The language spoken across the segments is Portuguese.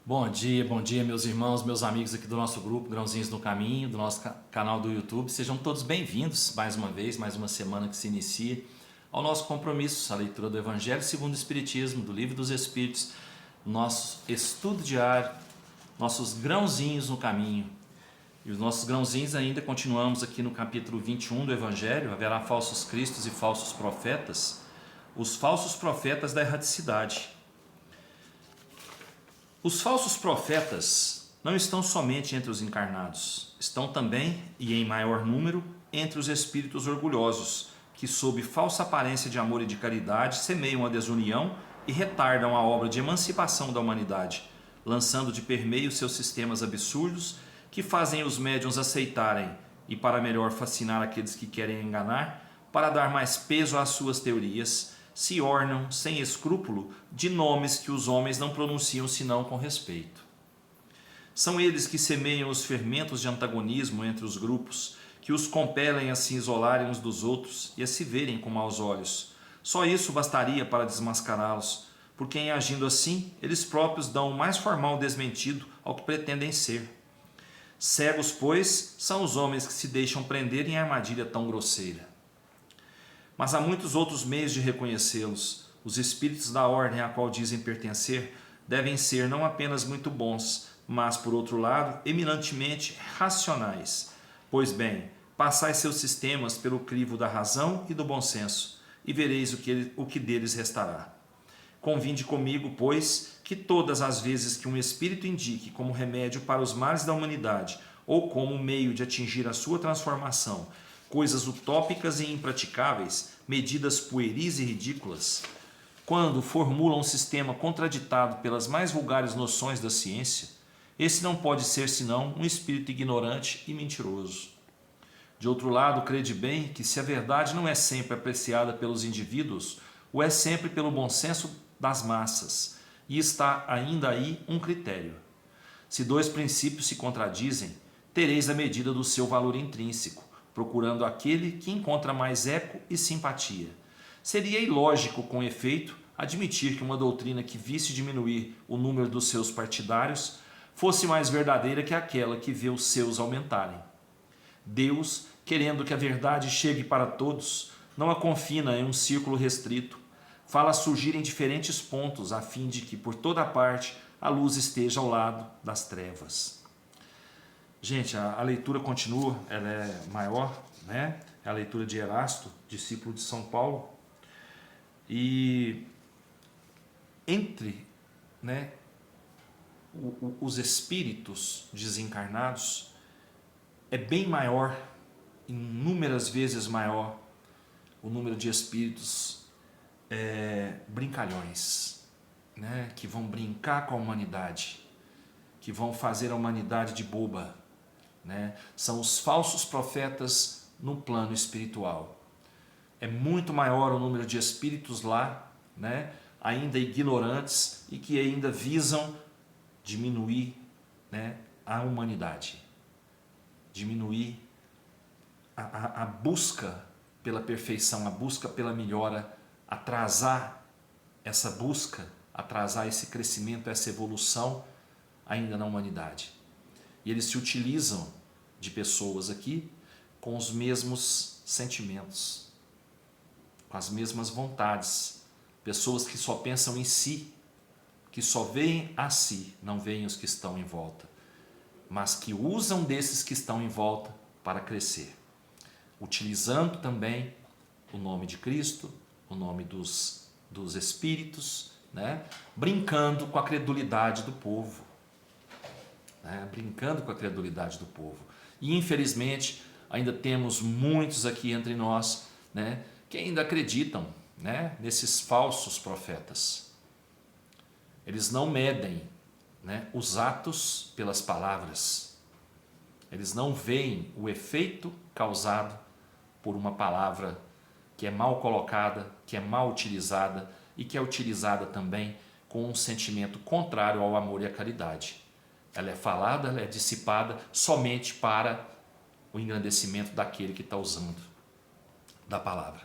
Bom dia, meus irmãos, meus amigos aqui do nosso grupo Grãozinhos no Caminho, do nosso canal do YouTube. Sejam todos bem-vindos mais uma vez, mais uma semana que se inicia ao nosso compromisso, a leitura do Evangelho segundo o Espiritismo, do Livro dos Espíritos, nosso estudo diário, nossos grãozinhos no caminho. E os nossos grãozinhos ainda continuamos aqui no capítulo 21 do Evangelho. Haverá falsos cristos e falsos profetas, os falsos profetas da erraticidade. Os falsos profetas não estão somente entre os encarnados, estão também, e em maior número, entre os espíritos orgulhosos, que sob falsa aparência de amor e de caridade semeiam a desunião e retardam a obra de emancipação da humanidade, lançando de permeio seus sistemas absurdos que fazem os médiuns aceitarem, e para melhor fascinar aqueles que querem enganar, para dar mais peso às suas teorias, se ornam, sem escrúpulo, de nomes que os homens não pronunciam senão com respeito. São eles que semeiam os fermentos de antagonismo entre os grupos, que os compelem a se isolarem uns dos outros e a se verem com maus olhos. Só isso bastaria para desmascará-los, porque em agindo assim, eles próprios dão o mais formal desmentido ao que pretendem ser. Cegos, pois, são os homens que se deixam prender em armadilha tão grosseira. Mas há muitos outros meios de reconhecê-los. Os espíritos da ordem a qual dizem pertencer devem ser não apenas muito bons, mas, por outro lado, eminentemente racionais. Pois bem, passai seus sistemas pelo crivo da razão e do bom senso, e vereis o que deles restará. Convinde comigo, pois, que todas as vezes que um espírito indique como remédio para os males da humanidade, ou como meio de atingir a sua transformação, coisas utópicas e impraticáveis, medidas pueris e ridículas, quando formula um sistema contraditado pelas mais vulgares noções da ciência, esse não pode ser senão um espírito ignorante e mentiroso. De outro lado, crede bem que se a verdade não é sempre apreciada pelos indivíduos, o é sempre pelo bom senso das massas, e está ainda aí um critério. Se dois princípios se contradizem, tereis a medida do seu valor intrínseco, procurando aquele que encontra mais eco e simpatia. Seria ilógico, com efeito, admitir que uma doutrina que visse diminuir o número dos seus partidários fosse mais verdadeira que aquela que vê os seus aumentarem. Deus, querendo que a verdade chegue para todos, não a confina em um círculo restrito, fala surgir em diferentes pontos, a fim de que, por toda parte, a luz esteja ao lado das trevas. Gente, a leitura continua, ela é maior, né? É a leitura de Erasto, discípulo de São Paulo. E entre, né, os espíritos desencarnados, é bem maior, inúmeras vezes maior, o número de espíritos brincalhões, né? Que vão brincar com a humanidade, que vão fazer a humanidade de boba. Né? São os falsos profetas no plano espiritual. É muito maior o número de espíritos lá, né? Ainda ignorantes e que ainda visam diminuir, né, a humanidade, diminuir a busca pela perfeição, a busca pela melhora, atrasar essa busca, atrasar esse crescimento, essa evolução ainda na humanidade. E eles se utilizam de pessoas aqui com os mesmos sentimentos, com as mesmas vontades. Pessoas que só pensam em si, que só veem a si, não veem os que estão em volta, mas que usam desses que estão em volta para crescer. Utilizando também o nome de Cristo, o nome dos Espíritos, né? Brincando com a credulidade do povo. Brincando com a credulidade do povo. E infelizmente ainda temos muitos aqui entre nós, né, que ainda acreditam, né, nesses falsos profetas. Eles não medem, né, os atos pelas palavras. Eles não veem o efeito causado por uma palavra que é mal colocada, que é mal utilizada e que é utilizada também com um sentimento contrário ao amor e à caridade. Ela é falada, ela é dissipada somente para o engrandecimento daquele que está usando da palavra.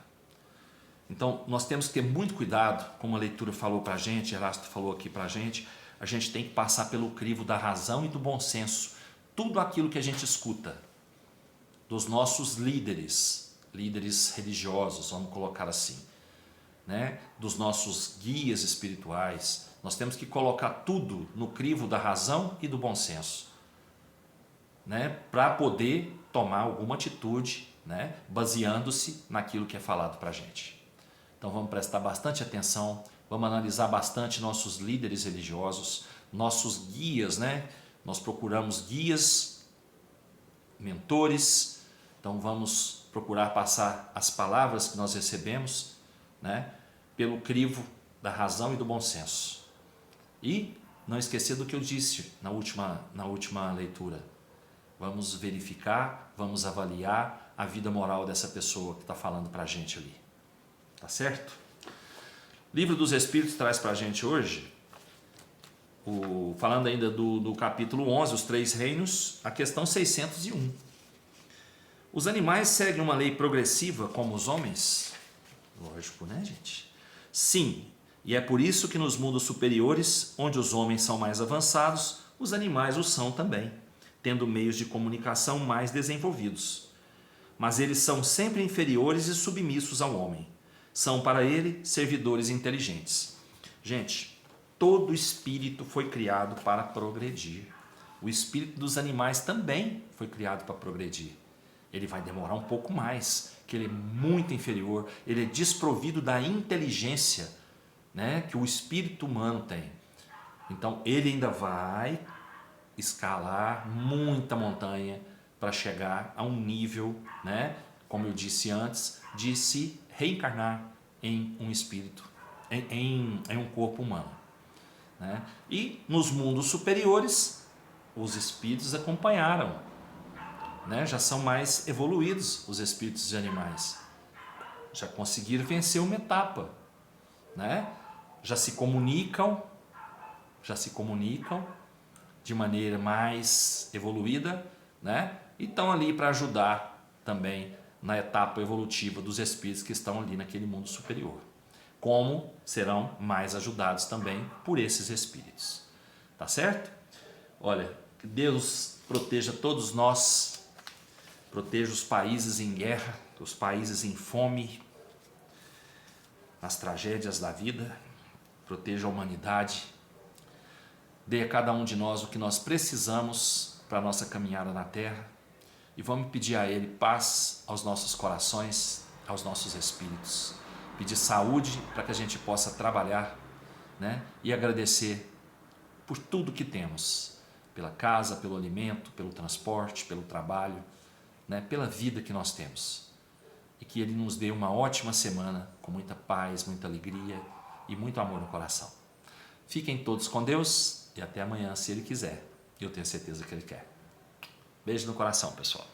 Então, nós temos que ter muito cuidado, como a leitura falou para a gente, Erasto falou aqui para a gente, a gente tem que passar pelo crivo da razão e do bom senso. Tudo aquilo que a gente escuta dos nossos líderes religiosos, vamos colocar assim, né? Dos nossos guias espirituais, nós temos que colocar tudo no crivo da razão e do bom senso, né? Para poder tomar alguma atitude, né? Baseando-se naquilo que é falado para a gente. Então vamos prestar bastante atenção, vamos analisar bastante nossos líderes religiosos, nossos guias, né? Nós procuramos guias, mentores, então vamos procurar passar as palavras que nós recebemos, né? Pelo crivo da razão e do bom senso. E não esquecer do que eu disse na última leitura. Vamos verificar, vamos avaliar a vida moral dessa pessoa que está falando para a gente ali. Tá certo? Livro dos Espíritos traz para a gente hoje, falando ainda do capítulo 11, os três reinos, a questão 601. Os animais seguem uma lei progressiva como os homens? Lógico, né, gente? Sim, e é por isso que nos mundos superiores, onde os homens são mais avançados, os animais o são também, tendo meios de comunicação mais desenvolvidos. Mas eles são sempre inferiores e submissos ao homem. São para ele servidores inteligentes. Gente, todo espírito foi criado para progredir. O espírito dos animais também foi criado para progredir. Ele vai demorar um pouco mais, que ele é muito inferior, ele é desprovido da inteligência, né, que o espírito humano tem. Então ele ainda vai escalar muita montanha para chegar a um nível, né, como eu disse antes, de se reencarnar em um espírito, em um corpo humano, né? E nos mundos superiores, os espíritos acompanharam, né? Já são mais evoluídos os espíritos de animais, já conseguiram vencer uma etapa, né? Já se comunicam de maneira mais evoluída, né? E estão ali para ajudar também na etapa evolutiva dos espíritos que estão ali naquele mundo superior. Como serão mais ajudados também por esses espíritos. Tá certo? Olha, que Deus proteja todos nós, proteja os países em guerra, os países em fome, nas tragédias da vida, proteja a humanidade, dê a cada um de nós o que nós precisamos para a nossa caminhada na Terra. E vamos pedir a Ele paz aos nossos corações, aos nossos espíritos. Pedir saúde para que a gente possa trabalhar, né? E agradecer por tudo que temos. Pela casa, pelo alimento, pelo transporte, pelo trabalho, né? Pela vida que nós temos. E que Ele nos dê uma ótima semana, com muita paz, muita alegria e muito amor no coração. Fiquem todos com Deus e até amanhã, se Ele quiser. Eu tenho certeza que Ele quer. Beijo no coração, pessoal.